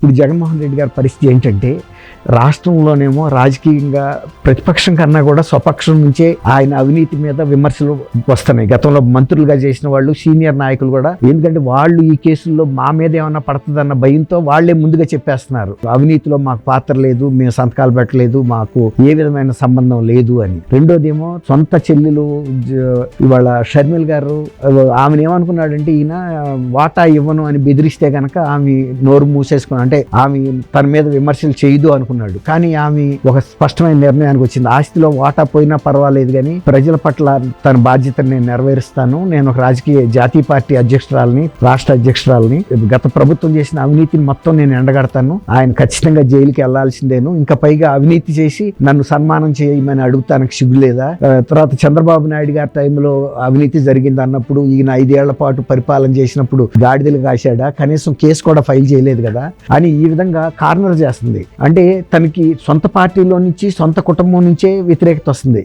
ఇప్పుడు జగన్మోహన్ రెడ్డి గారి పరిస్థితి ఏంటంటే రాష్ట్రంలోనేమో రాజకీయంగా ప్రతిపక్షం కన్నా కూడా స్వపక్షం నుంచే ఆయన అవినీతి మీద విమర్శలు వస్తున్నాయి. గతంలో మంత్రులుగా చేసిన వాళ్ళు సీనియర్ నాయకులు కూడా, ఎందుకంటే వాళ్ళు ఈ కేసుల్లో మా మీద ఏమన్నా పడుతుందన్న భయంతో వాళ్లే ముందుగా చెప్పేస్తున్నారు, అవినీతిలో మాకు పాత్ర లేదు, మేము సంతకాలు పెట్టలేదు, మాకు ఏ విధమైన సంబంధం లేదు అని. రెండోదేమో సొంత చెల్లెలు ఇవాళ షర్మిల గారు, ఆమెను ఏమనుకున్నాడంటే ఈయన వాటా ఇవ్వను అని బెదిరిస్తే గనక ఆమె నోరు మూసేసుకున్నాడు, అంటే ఆమె తన మీద విమర్శలు చేయదు అనుకున్నాడు. కానీ ఆమె ఒక స్పష్టమైన నిర్ణయానికి వచ్చింది, ఆస్తిలో వాటా పోయినా పర్వాలేదు కానీ ప్రజల పట్ల తన బాధ్యతను నేను నెరవేరుస్తాను, నేను ఒక రాజకీయ జాతీయ పార్టీ అధ్యక్షురాలని, రాష్ట్ర అధ్యక్షురాలని, గత ప్రభుత్వం చేసిన అవినీతిని మొత్తం నేను ఎండగడతాను, ఆయన ఖచ్చితంగా జైలుకి వెళ్లాల్సిందేను, ఇంకా పైగా అవినీతి చేసి నన్ను సన్మానం చేయమని అడుగుతానికి సిగ్గులేదా? తర్వాత చంద్రబాబు నాయుడు గారి టైంలో అవినీతి జరిగింది అన్నప్పుడు ఈయన 5 ఏళ్ల పాటు పరిపాలన చేసినప్పుడు గాడిదలు కాశాడా, కనీసం కేసు కూడా ఫైల్ చేయలేదు కదా అని ఈ విధంగా కార్నర్ చేస్తుంది. అంటే తనకి సొంత పార్టీలో నుంచి, సొంత కుటుంబం నుంచే వ్యతిరేకత వస్తుంది.